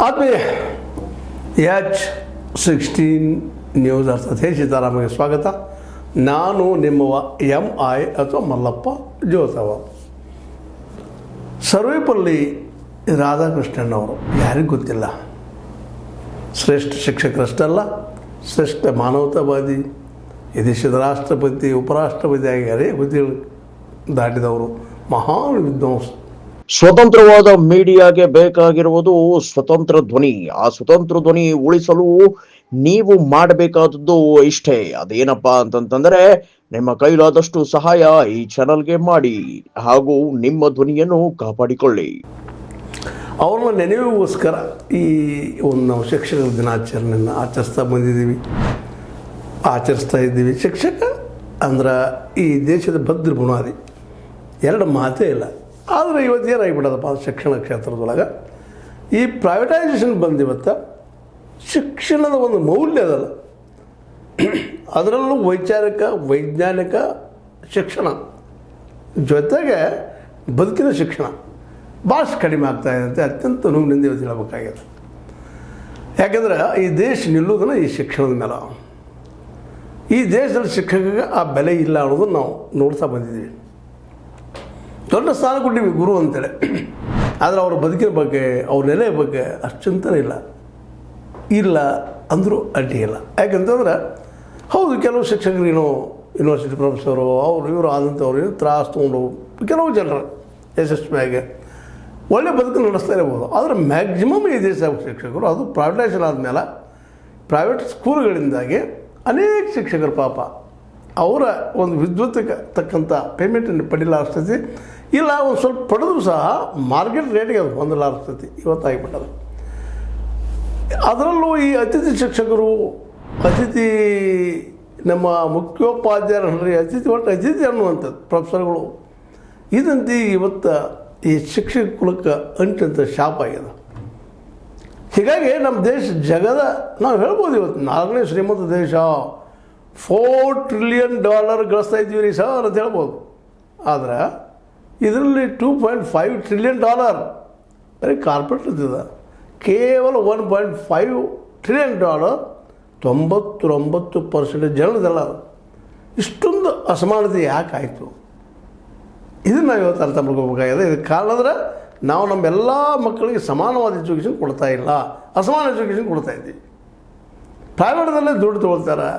ಆತ್ಮೀಯ H16 news ಅರ್ಥಾತ್ ಹೇ ಸೀತಾರಾಮಗೆ ಸ್ವಾಗತ. ನಾನು ನಿಮ್ಮವ MI ಅಥವಾ ಮಲ್ಲಪ್ಪ ಜೋತವ. ಸರ್ವೇಪಲ್ಲಿ ರಾಧಾಕೃಷ್ಣನವರು ಯಾರಿಗೂ ಗೊತ್ತಿಲ್ಲ. ಶ್ರೇಷ್ಠ ಶಿಕ್ಷಕರಷ್ಟಲ್ಲ, ಶ್ರೇಷ್ಠ ಮಾನವತಾವಾದಿ, ಈ ದೇಶದ ರಾಷ್ಟ್ರಪತಿ, ಉಪರಾಷ್ಟ್ರಪತಿಯಾಗಿ ಅನೇಕ ಹುದ್ದೆಗಳು ದಾಟಿದವರು, ಮಹಾನ್ ವಿದ್ವಾಂಸ. ಸ್ವತಂತ್ರವಾದ ಮೀಡಿಯಾಗೆ ಬೇಕಾಗಿರುವುದು ಸ್ವತಂತ್ರ ಧ್ವನಿ. ಆ ಸ್ವತಂತ್ರ ಧ್ವನಿ ಉಳಿಸಲು ನೀವು ಮಾಡಬೇಕಾದದ್ದು ಇಷ್ಟೇ. ಅದೇನಪ್ಪಾ ಅಂತಂತಂದ್ರೆ, ನಿಮ್ಮ ಕೈಲಾದಷ್ಟು ಸಹಾಯ ಈ ಚಾನಲ್ಗೆ ಮಾಡಿ ಹಾಗೂ ನಿಮ್ಮ ಧ್ವನಿಯನ್ನು ಕಾಪಾಡಿಕೊಳ್ಳಿ. ಅವ್ರನ್ನ ನೆನೆಯುವುಗೋಸ್ಕರ ಈ ಒಂದು ನಾವು ಶಿಕ್ಷಕರ ದಿನಾಚರಣೆಯನ್ನು ಆಚರಿಸ್ತಾ ಇದ್ದೀವಿ. ಶಿಕ್ಷಕ ಅಂದ್ರೆ ಈ ದೇಶದ ಭದ್ರ ಬುನಾದಿ, ಎರಡು ಮಾತೇ ಇಲ್ಲ. ಆದರೆ ಇವತ್ತು ಏನಾಗಿಬಿಡೋದಪ್ಪ ಶಿಕ್ಷಣ ಕ್ಷೇತ್ರದೊಳಗೆ ಈ ಪ್ರೈವೇಟೈಸೇಷನ್ ಬಂದಿವತ್ತು. ಶಿಕ್ಷಣದ ಒಂದು ಮೌಲ್ಯ ಅದಲ್ಲ, ಅದರಲ್ಲೂ ವೈಜ್ಞಾನಿಕ ಶಿಕ್ಷಣ ಜೊತೆಗೆ ಬದುಕಿನ ಶಿಕ್ಷಣ ಭಾಳಷ್ಟು ಕಡಿಮೆ ಆಗ್ತಾಯಿದೆ ಅಂತ ಅತ್ಯಂತ ನೋವಿನಿಂದ ಇವತ್ತು ಹೇಳಬೇಕಾಗಿದೆ. ಯಾಕೆಂದ್ರೆ ಈ ದೇಶ ನಿಲ್ಲೋದನ್ನು ಈ ಶಿಕ್ಷಣದ ಮೇಲೆ. ಈ ದೇಶದಲ್ಲಿ ಶಿಕ್ಷಕರಿಗೆ ಆ ಬೆಲೆ ಇಲ್ಲ ಅನ್ನೋದನ್ನು ನಾವು ನೋಡ್ತಾ ಬಂದಿದ್ದೀವಿ. ದೊಡ್ಡ ಸ್ಥಾನ ಕೊಟ್ಟಿವಿ ಗುರು ಅಂತೇಳಿ, ಆದರೆ ಅವ್ರ ಬದುಕಿನ ಬಗ್ಗೆ, ಅವ್ರ ನೆಲೆಯ ಬಗ್ಗೆ ಅಷ್ಟು ಚಿಂತನೆ ಇಲ್ಲ ಅಂದರೂ ಅಡ್ಡಿ ಇಲ್ಲ. ಯಾಕಂತಂದ್ರೆ ಹೌದು, ಕೆಲವು ಶಿಕ್ಷಕರಿಗೇನೋ ಯೂನಿವರ್ಸಿಟಿ ಪ್ರೊಫೆಸರು ಇವರು ಆದಂಥವ್ರು ತ್ರಾಸು ತೊಗೊಂಡು ಕೆಲವು ಜನರು ಯಶಸ್ವಿಯಾಗಿ ಒಳ್ಳೆ ಬದುಕು ನಡೆಸ್ತಾ ಇರ್ಬೋದು. ಆದರೆ ಮ್ಯಾಕ್ಸಿಮಮ್ ಈ ದೇಶದ ಶಿಕ್ಷಕರು, ಅದು ಪ್ರೈವೇಟೈಸೇಷನ್ ಆದಮೇಲೆ ಪ್ರೈವೇಟ್ ಸ್ಕೂಲ್ಗಳಿಂದಾಗಿ ಅನೇಕ ಶಿಕ್ಷಕರು ಪಾಪ ಅವರ ಒಂದು ವಿದ್ವತ್ತಿಗೆ ತಕ್ಕಂಥ ಪೇಮೆಂಟನ್ನು ಪಡೀಲಾರ ಸ್ಥಿತಿ ಇಲ್ಲ, ಒಂದು ಸ್ವಲ್ಪ ಪಡೆದರೂ ಸಹ ಮಾರ್ಕೆಟ್ ರೇಟಿಗೆ ಅದು ಹೊಂದಲಾರ ಸ್ಥಿತಿ ಇವತ್ತಾಗಿಬಿಟ್ಟದು. ಅದರಲ್ಲೂ ಈ ಅತಿಥಿ ಶಿಕ್ಷಕರು, ನಮ್ಮ ಮುಖ್ಯೋಪಾಧ್ಯಾಯರು ಅತಿಥಿ ಅನ್ನುವಂಥದ್ದು ಪ್ರೊಫೆಸರ್ಗಳು, ಇದಂತೆ ಇವತ್ತು ಈ ಶಿಕ್ಷಕ ಕುಲಕ್ಕೆ ಅಂಟಂಥ ಶಾಪ ಆಗಿದೆ. ಹೀಗಾಗಿ ನಮ್ಮ ದೇಶ ಜಗದ ನಾವು ಹೇಳ್ಬೋದು ಇವತ್ತು 4ನೇ ಶ್ರೀಮಂತ ದೇಶ, $4 ಟ್ರಿಲಿಯನ್ ಗಳಿಸ್ತಾ ಇದ್ದೀವಿ ರೀ ಸರ್ ಅಂತ ಹೇಳ್ಬೋದು. ಆದರೆ ಇದರಲ್ಲಿ $2.5 ಟ್ರಿಲಿಯನ್ ಬರೀ ಕಾರ್ಪೊರೇಟ್ ಇರ್ತದೆ. ಕೇವಲ $1.5 ಟ್ರಿಲಿಯನ್ 99% ಜನರದಲ್ಲ. ಇಷ್ಟೊಂದು ಅಸಮಾನತೆ ಯಾಕಾಯಿತು? ಇದನ್ನು ನಾವು ಇವತ್ತು ಅರ್ಥ ಮಾಡ್ಕೋಬೇಕಾಗಿದೆ. ಇದಕ್ಕೆ ಕಾರಣ ಅಂದರೆ ನಾವು ನಮ್ಮೆಲ್ಲ ಮಕ್ಕಳಿಗೆ ಸಮಾನವಾದ ಎಜುಕೇಷನ್ ಕೊಡ್ತಾ ಇಲ್ಲ, ಅಸಮಾನ ಎಜುಕೇಷನ್ ಕೊಡ್ತಾ ಇದ್ದೀವಿ. ಪ್ರೈವೇಟ್ದಲ್ಲೇ ದುಡ್ಡು ತೊಗೊಳ್ತಾರೆ,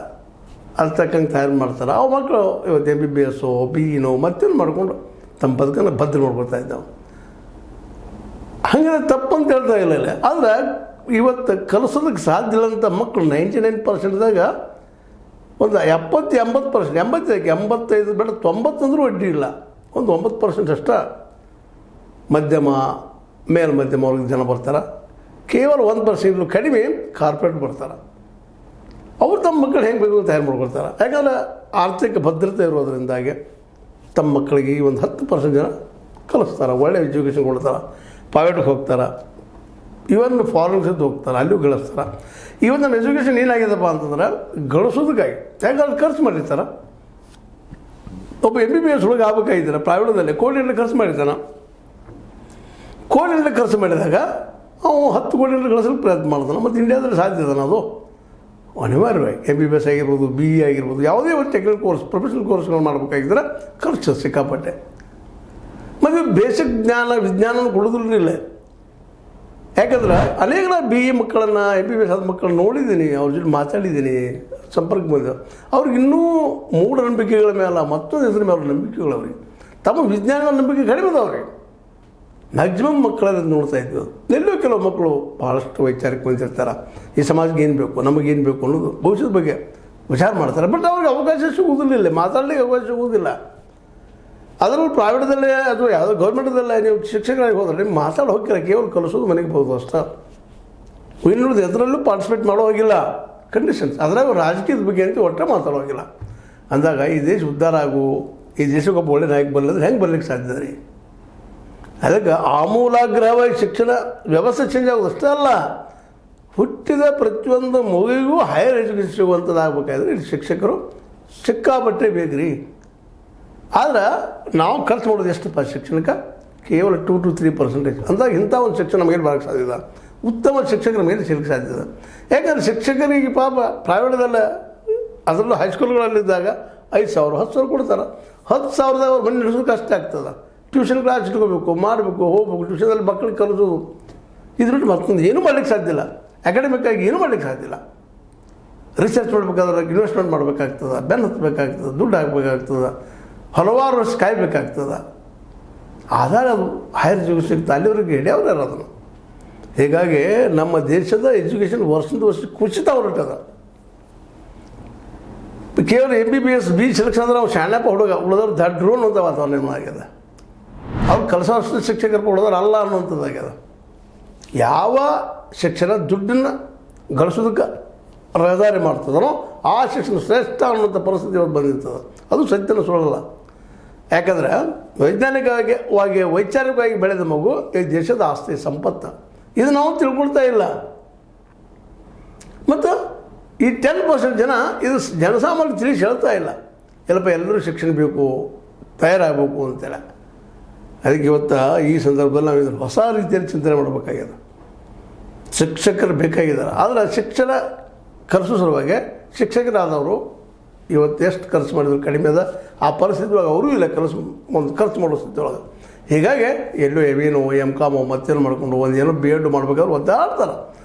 ಅದು ತಕ್ಕಂಗೆ ತಯಾರು ಮಾಡ್ತಾರೆ. ಅವು ಮಕ್ಕಳು ಇವತ್ತು MBBS BE ಮತ್ತೇನು ಮಾಡಿಕೊಂಡು ತಮ್ಮ ಬದುಕನ್ನು ಭದ್ರ ಮಾಡ್ಕೊಳ್ತಾ ಇದ್ದಾವೆ. ಹಾಗೆ ತಪ್ಪಂತ ಹೇಳ್ತಾ ಇಲ್ಲ. ಆದರೆ ಇವತ್ತು ಕಲಿಸೋದಕ್ಕೆ ಸಾಧ್ಯ ಇಲ್ಲ ಅಂತ ಮಕ್ಕಳು 99%ದಾಗ ಒಂದು 70-80%, 85 ಬೇಡ 90 ಅಂದರೂ ಅಡ್ಡಿ ಇಲ್ಲ, ಒಂದು 9% ಅಷ್ಟೇ ಮಧ್ಯಮ ಮೇಲ್ಮಧ್ಯಮ ವರ್ಗದ ಜನ ಬರ್ತಾರೆ. ಕೇವಲ 1% ಕಡಿಮೆ ಕಾರ್ಪೊರೇಟ್ ಬರ್ತಾರೆ. ಅವ್ರು ತಮ್ಮ ಮಕ್ಕಳು ಹೆಂಗೆ ಬೇಕು ತಯಾರು ಮಾಡ್ಕೊಳ್ತಾರೆ. ಯಾಕಂದರೆ ಆರ್ಥಿಕ ಭದ್ರತೆ ಇರೋದರಿಂದಾಗಿ ತಮ್ಮ ಮಕ್ಕಳಿಗೆ ಈ ಒಂದು 10% ಜನ ಕಲಿಸ್ತಾರೆ, ಒಳ್ಳೆಯ ಎಜುಕೇಷನ್ ಕೊಡ್ತಾರೆ, ಪ್ರೈವೇಟ್ಗೆ ಹೋಗ್ತಾರೆ, ಇವನ್ ಫಾರಿನ್ಸ್ ಹೋಗ್ತಾರೆ, ಅಲ್ಲಿಯೂ ಗಳಿಸ್ತಾರೆ. ಇವತ್ತು ನನ್ನ ಎಜುಕೇಷನ್ ಏನಾಗಿದೆಪ್ಪ ಅಂತಂದ್ರೆ ಗಳಿಸೋದಕ್ಕಾಗಿ, ಯಾಕಂದ್ರೆ ಖರ್ಚು ಮಾಡಿರ್ತಾರೆ. ಒಬ್ಬ MBBS ಒಳಗೆ ಆಗ್ಬೇಕಾಗಿದ್ದಾರೆ ಪ್ರೈವೇಟ್ದಲ್ಲಿ ಕೋಟಿಗಟ್ಟಲೆ ಖರ್ಚು ಮಾಡಿರ್ತಾನೆ. ಕೋಟಿಗಟ್ಟಲೆ ಖರ್ಚು ಮಾಡಿದಾಗ ಅವನು 10 ಕೋಟಿಗಟ್ಟಲೆ ಗಳಿಸಲು ಪ್ರಯತ್ನ ಮಾಡ್ತಾನೆ. ಮತ್ತು ಇಂಡಿಯಾದಲ್ಲಿ ಸಾಧ್ಯ ಇದ್ದಾನೆ ಅದು ಅನಿವಾರ್ಯವಾಗಿ. MBBS ಆಗಿರ್ಬೋದು, BE ಆಗಿರ್ಬೋದು, ಯಾವುದೇ ಒಂದು ಟೆಕ್ನಿಕಲ್ ಕೋರ್ಸ್, ಪ್ರೊಫೆಷನಲ್ ಕೋರ್ಸ್ಗಳು ಮಾಡಬೇಕಾಗಿದ್ದರೆ ಖರ್ಚು ಸಿಕ್ಕಾಪಟ್ಟೆ. ಮತ್ತು ಬೇಸಿಕ್ ವಿಜ್ಞಾನ ಕೊಡೋದಿಲ್ಲ. ಯಾಕಂದ್ರೆ ಅನೇಕ BE ಮಕ್ಕಳನ್ನು, MBBS ಆದ ಮಕ್ಕಳನ್ನ ನೋಡಿದ್ದೀನಿ, ಅವ್ರ ಜೊತೆ ಮಾತಾಡಿದ್ದೀನಿ, ಸಂಪರ್ಕ ಬಂದಿದೆ. ಅವ್ರಿಗೆ ಇನ್ನೂ ಮೂಢನಂಬಿಕೆಗಳ ಮೇಲೆ, ಮತ್ತೊಂದು ಹೆಸರ ಮೇಲೆ ನಂಬಿಕೆಗಳು ಅವ್ರಿಗೆ, ತಮ್ಮ ವಿಜ್ಞಾನಗಳ ನಂಬಿಕೆ ಕಡಿಮೆ ಅದಾವ್ರಿಗೆ. ಮ್ಯಾಕ್ಸಿಮಮ್ ಮಕ್ಕಳಲ್ಲಿ ನೋಡ್ತಾ ಇದ್ವಿ. ಎಲ್ಲೋ ಕೆಲವು ಮಕ್ಕಳು ಭಾಳಷ್ಟು ವೈಚಾರಿಕ ಬಂದಿರ್ತಾರೆ, ಈ ಸಮಾಜಕ್ಕೆ ಏನು ಬೇಕು, ನಮಗೇನು ಬೇಕು ಅನ್ನೋದು ಭವಿಷ್ಯದ ಬಗ್ಗೆ ವಿಚಾರ ಮಾಡ್ತಾರೆ. ಬಟ್ ಅವ್ರಿಗೆ ಅವಕಾಶ ಸಿಗುವುದಿಲ್ಲ, ಮಾತಾಡಲಿಕ್ಕೆ ಅವಕಾಶ ಸಿಗುವುದಿಲ್ಲ. ಅದರಲ್ಲೂ ಪ್ರೈವೇಟ್ದಲ್ಲೇ ಅಥವಾ ಯಾವುದೋ ಗೌರ್ಮೆಂಟ್ದಲ್ಲೇ ನೀವು ಶಿಕ್ಷಕರಾಗಿ ಹೋದರೆ ನಿಮ್ಗೆ ಮಾತಾಡಿ ಹೋಗ್ತೀರ, ಕೇವಲ ಕಲಿಸೋದು ಮನೆಗೆ ಬೋದು ಅಷ್ಟೇ. ಇನ್ನುಳಿದು ಎದರಲ್ಲೂ ಪಾರ್ಟಿಸಿಪೇಟ್ ಮಾಡೋ ಹೋಗಿಲ್ಲ. ಕಂಡೀಷನ್ಸ್ ಅದ್ರಾಗ ರಾಜಕೀಯದ ಬಗ್ಗೆ ಅಂತ ಒಟ್ಟೆ ಮಾತಾಡೋ ಹೋಗಿಲ್ಲ. ಅಂದಾಗ ಈ ದೇಶ ಉದ್ಧಾರ ಈ ದೇಶಕ್ಕೆ ಒಬ್ಬ ಒಳ್ಳೆ ನಾಯಕ ಬರಲಿದ್ರೆ ಹೆಂಗೆ ಬರ್ಲಿಕ್ಕೆ ಸಾಧ್ಯ ರೀ? ಅದಕ್ಕೆ ಆಮೂಲಾಗ್ರಹವಾಗಿ ಶಿಕ್ಷಣ ವ್ಯವಸ್ಥೆ ಚೇಂಜ್ ಆಗೋದು ಅಷ್ಟೇ ಅಲ್ಲ, ಹುಟ್ಟಿದ ಪ್ರತಿಯೊಂದು ಮಗುವಿಗೂ ಹೈಯರ್ ಎಜುಕೇಷನ್ ಸಿಗುವಂಥದ್ದಾಗಬೇಕಾದ್ರೆ ಇಲ್ಲಿ ಶಿಕ್ಷಕರು ಸಿಕ್ಕಾಪಟ್ಟೆ ಬೇಕ್ರಿ. ಆದ್ರೆ ನಾವು ಖರ್ಚು ಮಾಡೋದು ಎಷ್ಟಪ್ಪ ಶಿಕ್ಷಣಕ್ಕೆ? ಕೇವಲ 2 to 3% ಅಂದಾಗ ಇಂಥ ಒಂದು ಶಿಕ್ಷಣ ನಮಗೇನು ಬರೋಕ್ಕೆ ಸಾಧ್ಯ. ಉತ್ತಮ ಶಿಕ್ಷಕರ ಮೇಲೆ ಸಿಗಲಿಕ್ಕೆ ಸಾಧ್ಯ ಇದೆ. ಯಾಕಂದರೆ ಶಿಕ್ಷಕರಿಗೆ ಪಾಪ ಪ್ರೈವೇಟ್ದಲ್ಲ, ಅದರಲ್ಲೂ ಹೈಸ್ಕೂಲ್ಗಳಲ್ಲಿದ್ದಾಗ 5,000 10,000 ಕೊಡ್ತಾರೆ. 10,000ದಾಗ ಅವ್ರು ಮನೆ ನಡೆಸೋದು ಕಷ್ಟ ಆಗ್ತದೆ. ಟ್ಯೂಷನ್ ಕ್ಲಾಸ್ ಇಟ್ಕೋಬೇಕು, ಮಾಡಬೇಕು, ಹೋಗ್ಬೇಕು, ಟ್ಯೂಷನಲ್ಲಿ ಮಕ್ಕಳಿಗೆ ಕಲಿಸೋದು, ಇದ್ರಲ್ಲಿ ಮತ್ತೊಂದು ಏನೂ ಮಾಡ್ಲಿಕ್ಕೆ ಸಾಧ್ಯ ಇಲ್ಲ. ಅಕಾಡೆಮಿಕ್ಕಾಗಿ ಏನೂ ಮಾಡ್ಲಿಕ್ಕೆ ಸಾಧ್ಯ ಇಲ್ಲ. ರಿಸರ್ಚ್ ಮಾಡಬೇಕಾದ್ರೆ ಇನ್ವೆಸ್ಟ್ಮೆಂಟ್ ಮಾಡಬೇಕಾಗ್ತದೆ, ಬೆನ್ನು ಹತ್ತಬೇಕಾಗ್ತದೆ, ದುಡ್ಡು ಹಾಕಬೇಕಾಗ್ತದೆ, ಹಲವಾರು ವರ್ಷ ಕಾಯಬೇಕಾಗ್ತದೆ. ಆದಾಗ ಅದು ಹೈಯರ್ ಎಜುಕೇಷನ್ ಅಲ್ಲಿವರೆಗೆ ಹಿಡಿಯವ್ರು ಯಾರು ಅದನ್ನು. ಹೀಗಾಗಿ ನಮ್ಮ ದೇಶದ ಎಜುಕೇಷನ್ ವರ್ಷದಿಂದ ವರ್ಷ ಕುಸಿತ ಹೊರಟದ. ಕೇವಲ MBBS B ಸೆಲೆಕ್ಷನ್ ಅಂದ್ರೆ ಅವ್ರು ಶಾಣಪ್ಪ ಹುಡುಗ, ಉಳಿದವ್ರು ದಡ್ರು ಅನ್ನೋಂಥ ವಾತಾವರಣ ಆಗ್ಯದ. ಅವ್ರು ಕಲಿಸೋಷ್ಟು ಶಿಕ್ಷಕರು ಉಳಿದವ್ರು ಅಲ್ಲ ಅನ್ನುವಂಥದ್ದಾಗ್ಯದ. ಯಾವ ಶಿಕ್ಷಣ ದುಡ್ಡನ್ನು ಗಳಿಸೋದಕ್ಕೆ ರಹದಾರಿ ಮಾಡ್ತದನೋ ಆ ಶಿಕ್ಷಣ ಶ್ರೇಷ್ಠ ಅನ್ನೋಂಥ ಪರಿಸ್ಥಿತಿ ಇವತ್ತು ಬಂದಿರ್ತದೆ. ಅದು ಸತ್ಯನ ಸುಳ್ಳಲ್ಲ. ಯಾಕಂದರೆ ವೈಚಾರಿಕವಾಗಿ ಬೆಳೆದ ಮಗು ಈ ದೇಶದ ಆಸ್ತಿ ಸಂಪತ್ತು. ಇದು ನಾವು ತಿಳ್ಕೊಳ್ತಾ ಇಲ್ಲ. ಮತ್ತು ಈ 10% ಜನ ಇದು ಜನಸಾಮಾನ್ಯ ತಿಳಿಸಿ ಹೇಳ್ತಾ ಇಲ್ಲ. ಎಲ್ಲಪ್ಪ ಎಲ್ಲರೂ ಶಿಕ್ಷಣ ಬೇಕು, ತಯಾರಾಗಬೇಕು ಅಂತೇಳಿ. ಅದಕ್ಕೆ ಇವತ್ತು ಈ ಸಂದರ್ಭದಲ್ಲಿ ನಾವು ಇದನ್ನು ಹೊಸ ರೀತಿಯಲ್ಲಿ ಚಿಂತನೆ ಮಾಡಬೇಕಾಗ್ಯದ. ಶಿಕ್ಷಕರು ಬೇಕಾಗಿದ್ದಾರೆ, ಆದರೆ ಶಿಕ್ಷಣ ಕಲಿಸೋ ಸಲುವಾಗಿ ಶಿಕ್ಷಕರಾದವರು ಇವತ್ತು ಎಷ್ಟು ಖರ್ಚು ಮಾಡಿದ್ರು ಕಡಿಮೆ ಅದ. ಆ ಪರಿಸ್ಥಿತಿ ಒಳಗೆ ಅವರೂ ಇಲ್ಲ, ಖರ್ಚು ಮಾಡೋ ಸ್ಥಿತಿ ಒಳಗೆ. ಹೀಗಾಗಿ ಎಲ್ಲೋ MA MCOM ಮತ್ತೇನು ಮಾಡ್ಕೊಂಡು ಏನೋ B.Ed ಮಾಡ್ಬೇಕಾದ್ರೆ ಒದ್ದಾಡ್ತಾರೆ.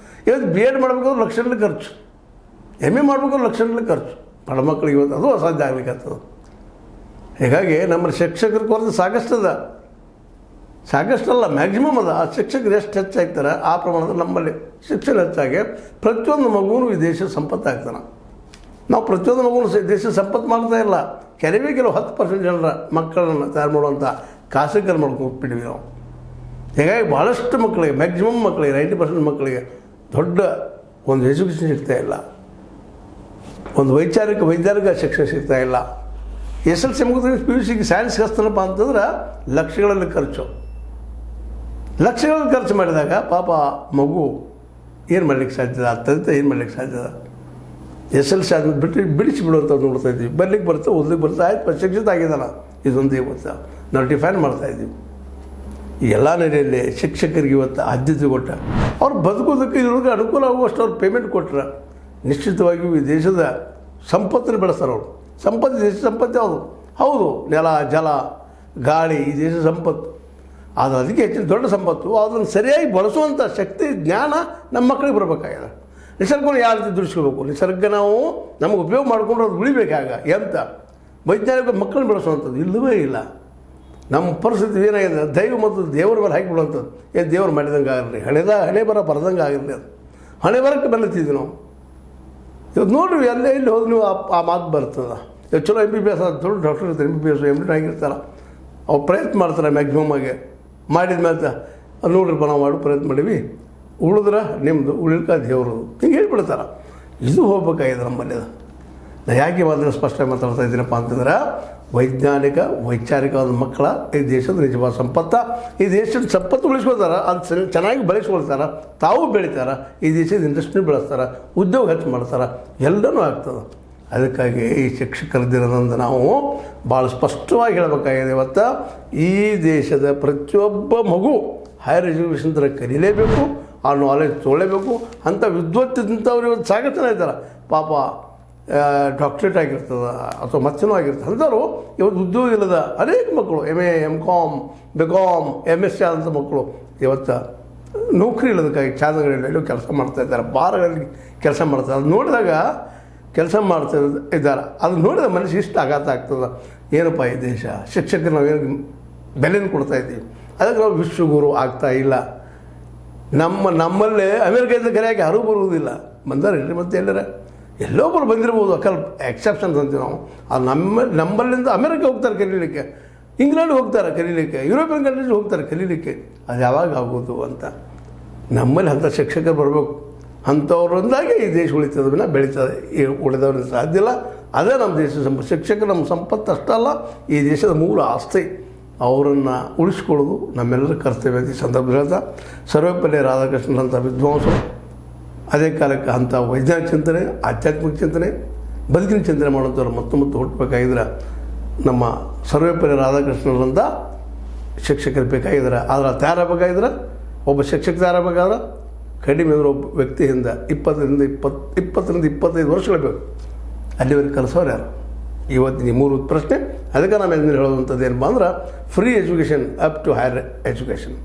ಇವತ್ತು B.Ed ಮಾಡ್ಬೇಕಾದ್ರೆ ಲಕ್ಷಗಳಲ್ಲಿ ಖರ್ಚು, MA ಮಾಡ್ಬೇಕಾದ್ರೆ ಲಕ್ಷಗಳಲ್ಲಿ ಖರ್ಚು. ಬಡ ಮಕ್ಕಳಿಗೆ ಇವತ್ತು ಅದು ಅಸಾಧ್ಯ ಆಗ್ಲಿಕ್ಕತ್ತದ. ಹೀಗಾಗಿ ನಮ್ಮಲ್ಲಿ ಶಿಕ್ಷಕರ ಕೊರತೆ ಸಾಕಷ್ಟಲ್ಲ, ಮ್ಯಾಕ್ಸಿಮಮ್ ಅದ. ಆ ಶಿಕ್ಷಕರು ಎಷ್ಟು ಹೆಚ್ಚಾಗ್ತಾರೆ ಆ ಪ್ರಮಾಣದಲ್ಲಿ ನಮ್ಮಲ್ಲಿ ಶಿಕ್ಷಣ ಹೆಚ್ಚಾಗಿ ಪ್ರತಿಯೊಂದು ಮಗುವೂ ಈ ದೇಶದ ಸಂಪತ್ತು ಆಗ್ತಾನೆ. ನಾವು ಪ್ರತಿಯೊಂದು ಮಗುವೂ ದೇಶದ ಸಂಪತ್ತು ಮಾಡ್ತಾ ಇಲ್ಲ. ಕೆಲವೇ 10% ಜನರ ಮಕ್ಕಳನ್ನು ತಯಾರು ಮಾಡುವಂಥ ಖಾಸಗಿಯರು ಮಾಡ್ಕೊಂಡ್ಬಿಟ್ಟಿವಿ ನಾವು. ಹೀಗಾಗಿ ಭಾಳಷ್ಟು ಮಕ್ಕಳಿಗೆ, ಮ್ಯಾಕ್ಸಿಮಮ್ ಮಕ್ಕಳಿಗೆ 90% ಮಕ್ಕಳಿಗೆ ದೊಡ್ಡ ಒಂದು ಎಜುಕೇಷನ್ ಸಿಗ್ತಾ ಇಲ್ಲ, ಒಂದು ವೈಚಾರಿಕ ಶಿಕ್ಷಣ ಸಿಗ್ತಾ ಇಲ್ಲ. SLC ಮುಗಿದ್ರೆ PUC ಸೈನ್ಸ್ ಕಸ್ತನಪ್ಪ ಅಂತಂದ್ರೆ ಲಕ್ಷಗಳಲ್ಲಿ ಖರ್ಚು ಮಾಡಿದಾಗ ಪಾಪ ಮಗು ಏನು ಮಾಡ್ಲಿಕ್ಕೆ ಸಾಧ್ಯದ, ತಂದೆ ಏನು ಮಾಡ್ಲಿಕ್ಕೆ ಸಾಧ್ಯದ? SLC ಆದ್ಮೇಲೆ ಬಿಡಿಸಿಬಿಡುವಂಥ ನೋಡ್ತಾ ಇದ್ದೀವಿ. ಬರ್ಲಿಕ್ಕೆ ಬರುತ್ತೆ, ಓದ್ಲಿಕ್ಕೆ ಬರುತ್ತೆ, ಆಯ್ತು ಶಿಕ್ಷಿತ ಆಗಿದ್ದಾನ, ಇದೊಂದು ಇವತ್ತು ನಾವು ಡಿಫೈನ್ ಮಾಡ್ತಾಯಿದ್ದೀವಿ. ಈ ಎಲ್ಲ ನೆಲೆಯಲ್ಲಿ ಶಿಕ್ಷಕರಿಗೆ ಇವತ್ತು ಆದ್ಯತೆ ಕೊಟ್ಟ ಅವ್ರು ಬದುಕೋದಕ್ಕೆ ಇದ್ರೊಳಗೆ ಅನುಕೂಲ ಆಗುವಷ್ಟು ಅವ್ರು ಪೇಮೆಂಟ್ ಕೊಟ್ಟರೆ ನಿಶ್ಚಿತವಾಗಿಯೂ ಈ ದೇಶದ ಸಂಪತ್ತನ್ನು ಬೆಳೆಸ್ತಾರೆ ಅವರು. ದೇಶದ ಸಂಪತ್ತು ಯಾವುದು? ಹೌದು, ನೆಲ, ಜಲ, ಗಾಳಿ ಈ ದೇಶದ ಸಂಪತ್ತು. ಆದರೆ ಅದಕ್ಕೆ ಹೆಚ್ಚಿನ ದೊಡ್ಡ ಸಂಪತ್ತು. ಅದನ್ನು ಸರಿಯಾಗಿ ಬಳಸುವಂಥ ಶಕ್ತಿ, ಜ್ಞಾನ ನಮ್ಮ ಮಕ್ಕಳಿಗೆ ಬರಬೇಕಾಗಿದೆ. ನಿಸರ್ಗವನ್ನು ಯಾವ ರೀತಿ ದುಡಿಸ್ಕೋಬೇಕು, ನಿಸರ್ಗ ನಾವು ನಮಗೆ ಉಪಯೋಗ ಮಾಡಿಕೊಂಡು ಅದು ಉಳಿಬೇಕಾಗ ಎಂತ ವೈಜ್ಞಾನಿಕ ಮಕ್ಕಳನ್ನ ಬೆಳೆಸುವಂಥದ್ದು ಇಲ್ಲವೇ ಇಲ್ಲ. ನಮ್ಮ ಪರಿಸ್ಥಿತಿ ಏನಾಗಿದೆ, ದೈವ ಮತ್ತು ದೇವರ ಮೇಲೆ ಹಾಕಿಬಿಡುವಂಥದ್ದು. ಏನು ದೇವರು ಮಾಡಿದಂಗೆ ಆಗಿರಲಿ, ಹಣೆ ಬರ ಬರದಂಗೆ ಆಗಿರಲಿ, ಅದು ಹಣೆ ಬರಕ್ಕೆ ಬೆಲ್ಲತ್ತಿದ್ವಿ ನಾವು. ಇವತ್ತು ನೋಡ್ರಿ, ಎಲ್ಲೇ ಇಲ್ಲಿ ಹೋದ್ರೆ ನೀವು ಆ ಮಾತು ಬರ್ತದೆ. ಇವತ್ತು ಚಲೋ MBBS ದೊಡ್ಡ ಡಾಕ್ಟರ್ ಇರ್ತಾರೆ, MBBS MD ಆಗಿರ್ತಾರೆ, ಅವ್ರು ಪ್ರಯತ್ನ ಮಾಡ್ತಾರೆ ಮ್ಯಾಕ್ಸಿಮಮ್ ಆಗಿ. ಮಾಡಿದ ಮೇಲೆ ನೋಡ್ರಿಪ್ಪ ನಾವು ಪ್ರಯತ್ನ ಮಾಡೀವಿ, ಉಳಿದ್ರೆ ನಿಮ್ಮದು, ಉಳಿಲ್ಕ ದೇವ್ರದು, ಹಿಂಗೆ ಹೇಳ್ಬಿಡ್ತಾರೆ. ಇದು ಹೋಗ್ಬೇಕಾಗಿದೆ ನಮ್ಮಲ್ಲಿ. ಅದು ನಾನು ಯಾಕೆ ಮಾತ್ರ ಸ್ಪಷ್ಟ ಮಾತಾಡ್ತಾ ಇದ್ದೀನಪ್ಪ ಅಂತಂದ್ರೆ, ವೈಚಾರಿಕವಾದ ಮಕ್ಕಳ ಈ ದೇಶದ ನಿಜವಾದ ಸಂಪತ್ತ. ಈ ದೇಶದ ಸಂಪತ್ತು ಉಳಿಸ್ಕೊಳ್ತಾರೆ, ಅದು ಚೆನ್ನಾಗಿ ಬೆಳೆಸ್ಕೊಳ್ತಾರೆ, ತಾವು ಬೆಳಿತಾರೆ, ಈ ದೇಶದ ಇಂಡಸ್ಟ್ರಿ ಬೆಳೆಸ್ತಾರೆ, ಉದ್ಯೋಗ ಹೆಚ್ಚು ಮಾಡ್ತಾರೆ, ಎಲ್ಲನೂ ಆಗ್ತದೆ. ಅದಕ್ಕಾಗಿ ಈ ಶಿಕ್ಷಕರ ದಿನದಂದು ನಾವು ಭಾಳ ಸ್ಪಷ್ಟವಾಗಿ ಹೇಳಬೇಕಾಗಿದೆ. ಇವತ್ತು ಈ ದೇಶದ ಪ್ರತಿಯೊಬ್ಬ ಮಗು ಹೈಯರ್ ಎಜುಕೇಷನ್ ಥರ ಕಲೀಲೇಬೇಕು, ಆ ನಾಲೆಜ್ ತೊಗೊಳ್ಳೇಬೇಕು. ಅಂಥ ವಿದ್ವತ್ತಿದ್ದಂಥವ್ರು ಇವತ್ತು ಸಾಕಷ್ಟು ಜನ ಇದ್ದಾರೆ ಪಾಪ. ಡಾಕ್ಟ್ರೇಟ್ ಆಗಿರ್ತದೆ ಅಥವಾ ಮತ್ತೇನೂ ಆಗಿರ್ತದೆ. ಅಂಥವ್ರು ಇವತ್ತು ಉದ್ಯೋಗ ಇಲ್ಲದ ಅನೇಕ ಮಕ್ಕಳು MA MCOM BCom MSc ಆದಂಥ ಮಕ್ಕಳು ಇವತ್ತು ನೌಕರಿ ಇಲ್ಲದಕ್ಕಾಗಿ ಚಾದಗಳಿಲ್ಲ, ಎಲ್ಲೋ ಕೆಲಸ ಮಾಡ್ತಾಯಿದ್ದಾರೆ, ಬಾರ್ಗಳಲ್ಲಿ ಕೆಲಸ ಮಾಡ್ತಾರೆ. ಅದು ನೋಡಿದಾಗ ಕೆಲಸ ಮಾಡ್ತಾ ಇದ್ದಾರೆ, ಅದು ನೋಡಿದ ಮನುಷ್ಯ ಇಷ್ಟು ಆಘಾತ ಆಗ್ತದೆ. ಏನಪ್ಪ ಈ ದೇಶ, ಶಿಕ್ಷಕರು ನಾವೇನು ಬೆಲೆಯನ್ನು ಕೊಡ್ತಾಯಿದ್ದೀವಿ, ಅದಕ್ಕೆ ನಾವು ವಿಶ್ವಗುರು ಆಗ್ತಾ ಇಲ್ಲ. ನಮ್ಮಲ್ಲೇ ಅಮೇರಿಕದಿಂದ ಕರೆಯಾಗಿ ಯಾರೂ ಬರುವುದಿಲ್ಲ. ಬಂದಾರೆ ಇಲ್ಲರಿ, ಮತ್ತೆ ಎಲ್ಲೋ ಒಬ್ಬರು ಬಂದಿರ್ಬೋದು, ಎಕ್ಸೆಪ್ಷನ್ಸ್ ಅಂತೀವಿ ನಾವು. ಅದು ನಮ್ಮಲ್ಲಿಂದ ಅಮೇರಿಕ ಹೋಗ್ತಾರೆ ಕಲೀಲಿಕ್ಕೆ, ಇಂಗ್ಲೆಂಡ್ ಹೋಗ್ತಾರೆ ಕಲೀಲಿಕ್ಕೆ, ಯುರೋಪಿಯನ್ ಕಂಟ್ರೀಸ್ ಹೋಗ್ತಾರೆ ಕಲೀಲಿಕ್ಕೆ. ಅದು ಯಾವಾಗ ಆಗೋದು ಅಂತ ನಮ್ಮಲ್ಲಿ ಅಂಥ ಶಿಕ್ಷಕರು ಬರಬೇಕು. ಅಂಥವ್ರಿಂದಾಗಿ ಈ ದೇಶ ಉಳಿತದ ವಿನ ಬೆಳೀತದೆ. ಈ ಉಳಿದವ್ರಿಗೆ ಸಾಧ್ಯ ಇಲ್ಲ. ಅದೇ ನಮ್ಮ ದೇಶದ ಶಿಕ್ಷಕರು ನಮ್ಮ ಸಂಪತ್ತು ಅಷ್ಟಲ್ಲ, ಈ ದೇಶದ ಮೂಲ ಆಸ್ತಿ. ಅವರನ್ನು ಉಳಿಸ್ಕೊಳ್ಳೋದು ನಮ್ಮೆಲ್ಲರ ಕರ್ತವ್ಯ ಅಂತ ಈ ಸಂದರ್ಭದಲ್ಲಿ ಹೇಳ್ತಾ, ಸರ್ವಪಲ್ಲಿ ರಾಧಾಕೃಷ್ಣರಂಥ ವಿದ್ವಾಂಸರು, ಅದೇ ಕಾಲಕ್ಕೆ ಅಂಥ ವೈಜ್ಞಾನಿಕ ಚಿಂತನೆ, ಆಧ್ಯಾತ್ಮಿಕ ಚಿಂತನೆ, ಬದುಕಿನ ಚಿಂತನೆ ಮಾಡುವಂಥವ್ರು ಮತ್ತು ಹುಟ್ಟಬೇಕಾಗಿದ್ರೆ ನಮ್ಮ ಸರ್ವಪಲ್ಲಿ ರಾಧಾಕೃಷ್ಣರಂಥ ಶಿಕ್ಷಕರು ಬೇಕಾಗಿದ್ದಾರೆ. ಆದರೆ ತಯಾರಾಗಬೇಕಾಗಿದ್ರೆ, ಒಬ್ಬ ಶಿಕ್ಷಕ ತಯಾರಾಗಬೇಕಾದ್ರೆ ಕಡಿಮೆ ಅಂದರೆ ಒಬ್ಬ ವ್ಯಕ್ತಿಯಿಂದ 20-25 ವರ್ಷಗಳು ಬೇಕು. ಅಲ್ಲಿವರೆಗೆ ಕಲಿಸೋರು ಯಾರು? ಇವತ್ತಿನ ಈ 3 ಪ್ರಶ್ನೆ. ಅದಕ್ಕೆ ನಾನು ಇದನ್ನು ಹೇಳೋದಂಥದ್ದು ಏನಪ್ಪ ಅಂದ್ರೆ free education up to higher education.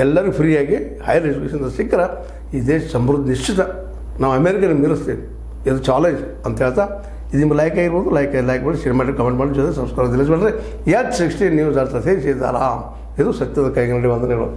ಎಲ್ಲರಿಗೂ ಫ್ರೀಯಾಗಿ ಹೈಯರ್ ಎಜುಕೇಷನ್ ಸಿಕ್ಕರೆ ಈ ದೇಶ ಸಮೃದ್ಧಿ ನಿಶ್ಚಿತ. ನಾವು ಅಮೇರಿಕನ ಮೀರಿಸ್ತೀವಿ. ಇದು ಚಾಲೆಂಜ್ ಅಂತ ಹೇಳ್ತಾ ಇದು ನಿಮ್ಮ ಲೈಕ್ ಆಗಿರ್ಬೋದು. ಲೈಕ್ ಮಾಡಿ, ಶೇರ್ ಮಾಡಿ, ಕಮೆಂಟ್ ಮಾಡಿ, ಜೊತೆ ಸಬ್ಸ್ಕ್ರೈಬ್ ತಿಳಿಸ್ಬೇಡ್ರಿ. H16 ನ್ಯೂಸ್ ಅರ್ಥ ಸೇರಿಸಿದ್ದಾರಾ? ಇದು ಸತ್ಯದ ಕೈಗನ್ನಡಿ ವಂದನೆಗಳು.